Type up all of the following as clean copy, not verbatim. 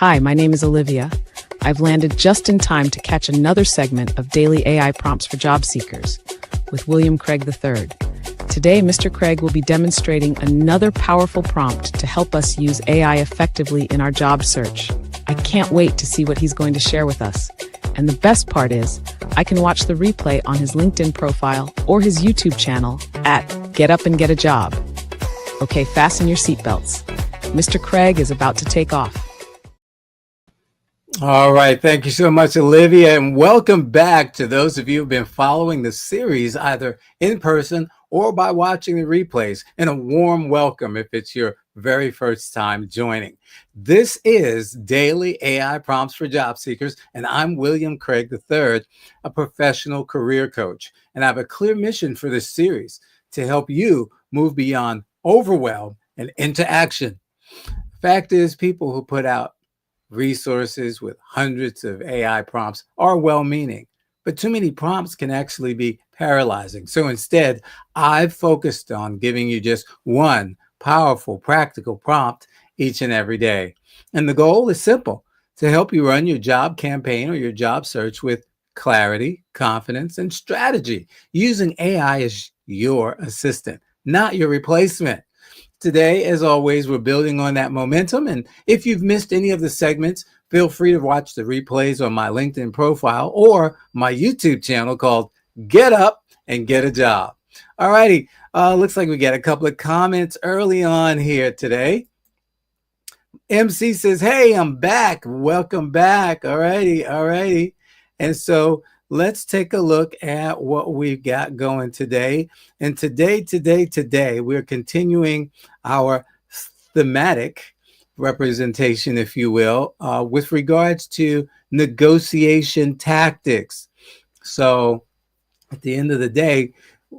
Hi, my name is Olivia. I've landed just in time to catch another segment of Daily AI Prompts for Job Seekers with William Craig III. Today, Mr. Craig will be demonstrating another powerful prompt to help us use AI effectively in our job search. I can't wait to see what he's going to share with us. And the best part is, I can watch the replay on his LinkedIn profile or his YouTube channel at Get Up and Get a Job. Okay, fasten your seatbelts. Mr. Craig is about to take off. All right. Thank you so much, Olivia, and welcome back to those of you who've been following the series either in person or by watching the replays, and a warm welcome if it's your very first time joining. This is Daily AI Prompts for Job Seekers, and I'm William Craig III, a professional career coach, and I have a clear mission for this series to help you move beyond overwhelm and into action. Fact is, people who put out resources with hundreds of AI prompts are well-meaning, but too many prompts can actually be paralyzing. So instead, I've focused on giving you just one powerful, practical prompt each and every day. And the goal is simple: to help you run your job campaign or your job search with clarity, confidence, and strategy, using AI as your assistant, not your replacement. Today, as always, we're building on that momentum. And if you've missed any of the segments, feel free to watch the replays on my LinkedIn profile or my YouTube channel called Get Up and Get a Job. All righty. Looks like we got a couple of comments early on here today. MC says, hey, I'm back. Welcome back. All righty. All righty. And so let's take a look at what we've got going today. And today, we're continuing our thematic representation, if you will, with regards to negotiation tactics. So at the end of the day,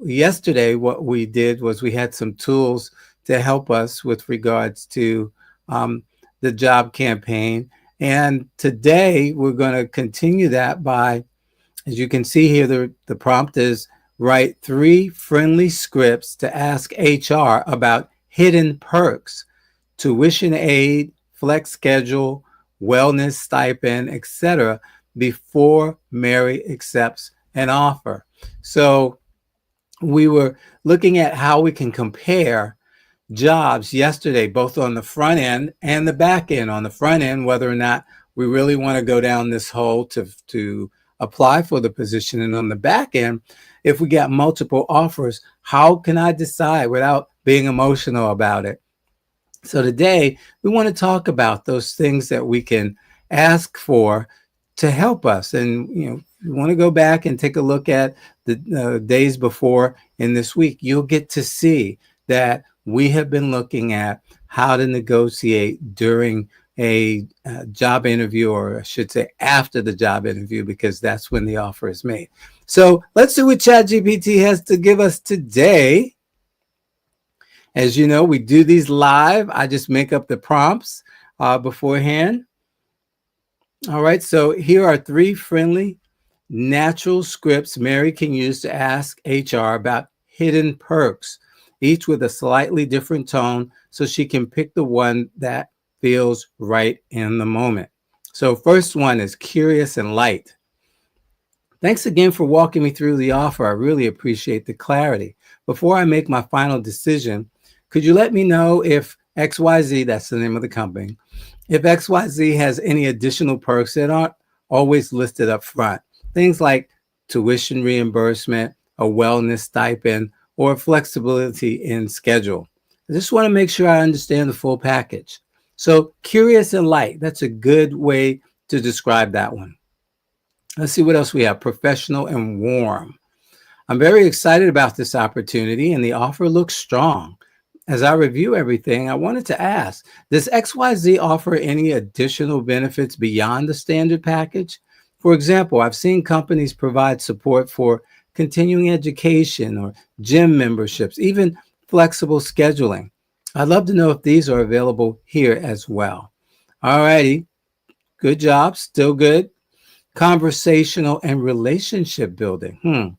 yesterday, what we did was we had some tools to help us with regards to the job campaign. And today, we're going to continue that by, as you can see here, the prompt is write 3 friendly scripts to ask HR about hidden perks, tuition aid, flex schedule, wellness stipend, etc., before Mary accepts an offer. So we were looking at how we can compare jobs yesterday, both on the front end and the back end. On the front end, whether or not we really want to go down this hole to apply for the position, and on the back end, if we got multiple offers, how can I decide without being emotional about it? So today we want to talk about those things that we can ask for to help us. And you want to go back and take a look at the days before in this week, you'll get to see that we have been looking at how to negotiate during a job interview, or I should say after the job interview, because that's when the offer is made. So let's see what ChatGPT has to give us today. As you know, we do these live. I just make up the prompts beforehand. All right, so here are 3 friendly, natural scripts Mary can use to ask HR about hidden perks, each with a slightly different tone, so she can pick the one that feels right in the moment. So first one is curious and light. Thanks again for walking me through the offer. I really appreciate the clarity. Before I make my final decision, could you let me know if XYZ, that's the name of the company, if XYZ has any additional perks that aren't always listed up front? Things like tuition reimbursement, a wellness stipend, or flexibility in schedule. I just want to make sure I understand the full package. So curious and light, that's a good way to describe that one. Let's see what else we have. Professional and warm. I'm very excited about this opportunity, and the offer looks strong. As I review everything, I wanted to ask, does XYZ offer any additional benefits beyond the standard package? For example, I've seen companies provide support for continuing education or gym memberships, even flexible scheduling. I'd love to know if these are available here as well. All righty. Good job. Still good. Conversational and relationship building.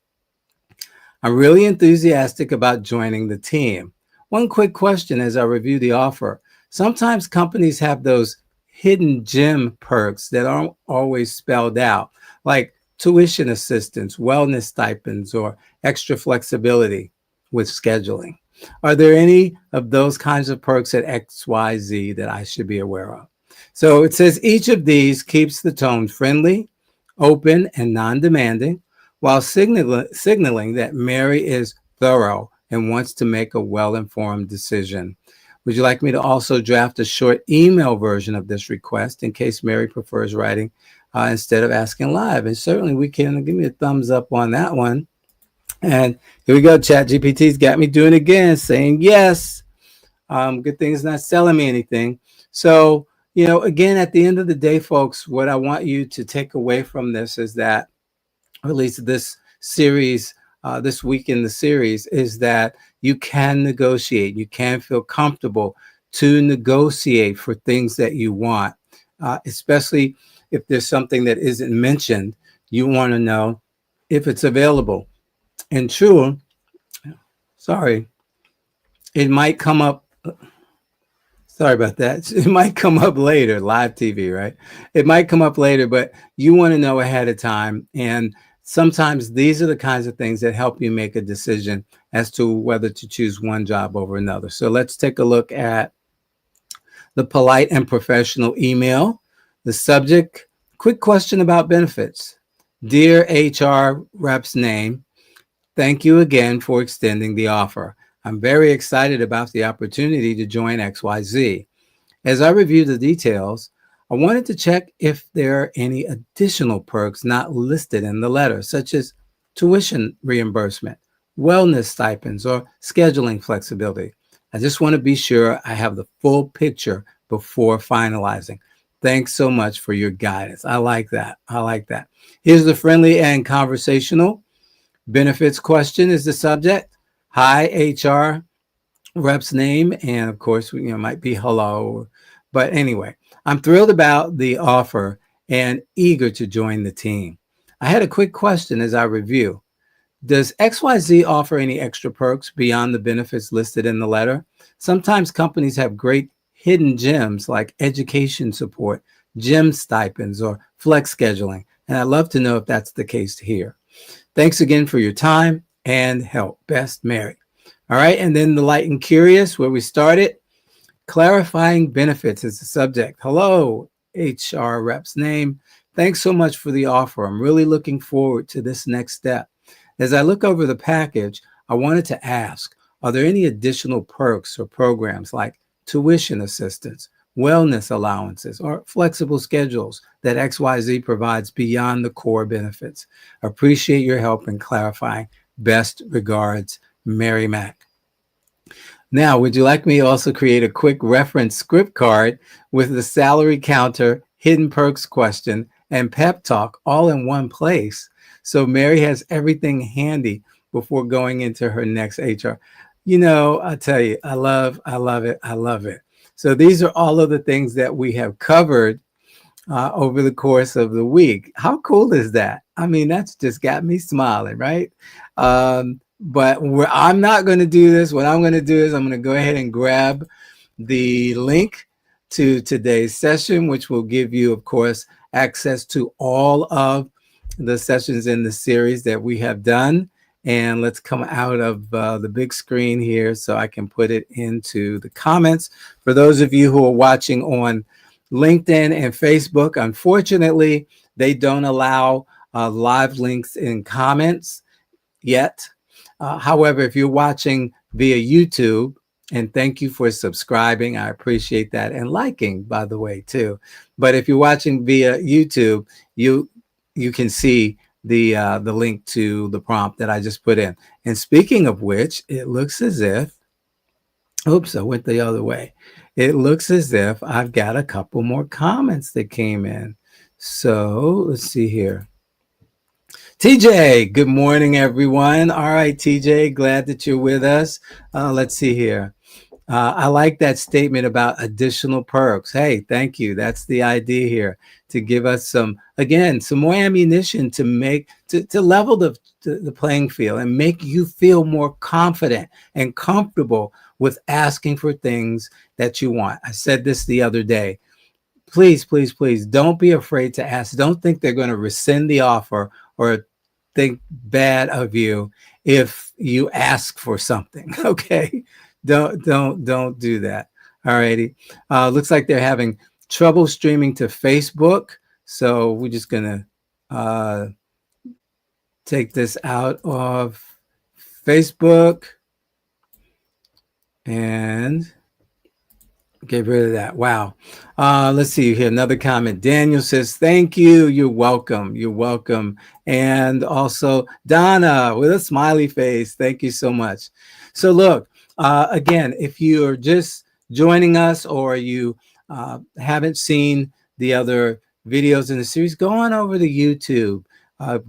I'm really enthusiastic about joining the team. One quick question as I review the offer. Sometimes companies have those hidden gem perks that aren't always spelled out, like tuition assistance, wellness stipends, or extra flexibility with scheduling. Are there any of those kinds of perks at XYZ that I should be aware of? So it says each of these keeps the tone friendly, open, and non demanding, while signaling that Mary is thorough and wants to make a well informed decision. Would you like me to also draft a short email version of this request in case Mary prefers writing instead of asking live? And certainly we can. Give me a thumbs up on that one. And here we go. ChatGPT's got me doing it again, saying yes. Good thing it's not selling me anything. So, again, at the end of the day, folks, what I want you to take away from this is that, or at least this series, this week in the series, is that you can negotiate. You can feel comfortable to negotiate for things that you want, especially if there's something that isn't mentioned. You want to know if it's available. And true, sorry, it might come up. Sorry about that. It might come up later, live TV, right? It might come up later, but you want to know ahead of time. And sometimes these are the kinds of things that help you make a decision as to whether to choose one job over another. So let's take a look at the polite and professional email. The subject, quick question about benefits. Dear HR rep's name, thank you again for extending the offer. I'm very excited about the opportunity to join XYZ. As I review the details, I wanted to check if there are any additional perks not listed in the letter, such as tuition reimbursement, wellness stipends, or scheduling flexibility. I just want to be sure I have the full picture before finalizing. Thanks so much for your guidance. I like that. I like that. Here's the friendly and conversational benefits question is the subject. Hi, HR rep's name, and of course, might be hello. But anyway, I'm thrilled about the offer and eager to join the team. I had a quick question as I review. Does XYZ offer any extra perks beyond the benefits listed in the letter? Sometimes companies have great hidden gems like education support, gym stipends, or flex scheduling, and I'd love to know if that's the case here. Thanks again for your time and help. Best, Mary. All right, and then the light and curious, where we started. Clarifying benefits is the subject. Hello, HR rep's name. Thanks so much for the offer. I'm really looking forward to this next step. As I look over the package, I wanted to ask, are there any additional perks or programs like tuition assistance, wellness allowances, or flexible schedules that XYZ provides beyond the core benefits? Appreciate your help in clarifying. Best regards, Mary Mac. Now, would you like me to also create a quick reference script card with the salary counter, hidden perks question, and pep talk all in one place, so Mary has everything handy before going into her next HR? I tell you, I love it. I love it. So these are all of the things that we have covered over the course of the week. How cool is that? I mean, that's just got me smiling, right? But I'm not going to do this. What I'm going to do is I'm going to go ahead and grab the link to today's session, which will give you, of course, access to all of the sessions in the series that we have done. And let's come out of the big screen here so I can put it into the comments. For those of you who are watching on LinkedIn and Facebook, unfortunately, they don't allow live links in comments yet. However, if you're watching via YouTube, and thank you for subscribing, I appreciate that, and liking, by the way, too. But if you're watching via YouTube, you can see the link to the prompt that I just put in. And speaking of which, it looks as if, oops, I went the other way. It looks as if I've got a couple more comments that came in. So let's see here. TJ, good morning, everyone. All right, TJ, glad that you're with us. Let's see here. I like that statement about additional perks. Hey, thank you. That's the idea here, to give us some more ammunition to make, to level the playing field and make you feel more confident and comfortable with asking for things that you want. I said this the other day. please, please, please don't be afraid to ask. Don't think they're going to rescind the offer or think bad of you if you ask for something. Okay. Don't do that. All righty. Looks like they're having trouble streaming to Facebook. So we're just going to take this out of Facebook and get rid of that. Wow. Let's see here. Another comment. Daniel says, thank you. You're welcome. You're welcome. And also Donna with a smiley face. Thank you so much. So look, again, if you're just joining us or you haven't seen the other videos in the series, go on over to YouTube.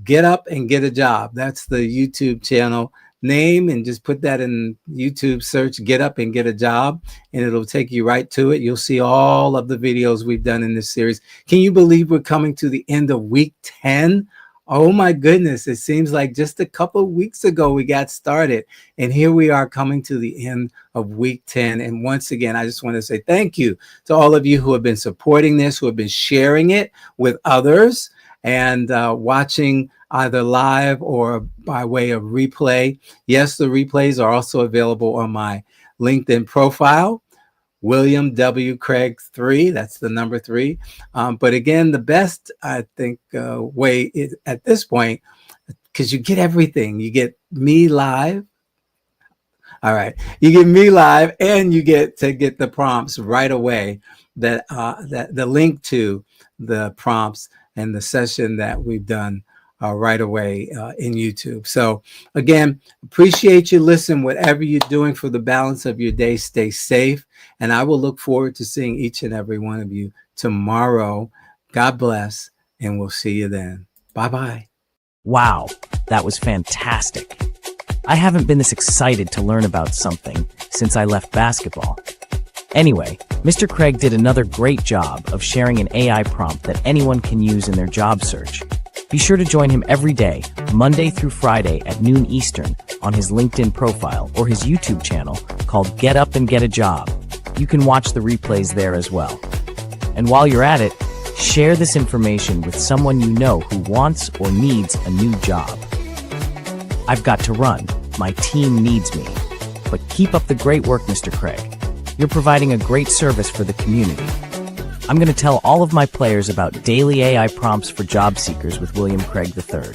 Get Up and Get a Job. That's the YouTube channel name, and just put that in YouTube search, Get Up and Get a Job, and it'll take you right to it. You'll see all of the videos we've done in this series. Can you believe we're coming to the end of week 10? Oh my goodness, it seems like just a couple of weeks ago we got started, and here we are coming to the end of week 10. And once again, I just want to say thank you to all of you who have been supporting this, who have been sharing it with others, and watching either live or by way of replay. Yes, the replays are also available on my LinkedIn profile, William W. Craig 3. That's the number 3. But again, the best, I think, way is, at this point, because you get everything. You get me live. All right. You get me live, and you get to get the prompts right away, that the link to the prompts and the session that we've done right away in YouTube. So again, appreciate you. Listen, whatever you're doing for the balance of your day, stay safe. And I will look forward to seeing each and every one of you tomorrow. God bless, and we'll see you then. Bye-bye. Wow, that was fantastic. I haven't been this excited to learn about something since I left basketball. Anyway, Mr. Craig did another great job of sharing an AI prompt that anyone can use in their job search. Be sure to join him every day, Monday through Friday at noon Eastern, on his LinkedIn profile or his YouTube channel called Get Up and Get a Job. You can watch the replays there as well. And while you're at it, share this information with someone you know who wants or needs a new job. I've got to run. My team needs me. But keep up the great work, Mr. Craig. You're providing a great service for the community. I'm going to tell all of my players about daily AI prompts for job seekers with William Craig III.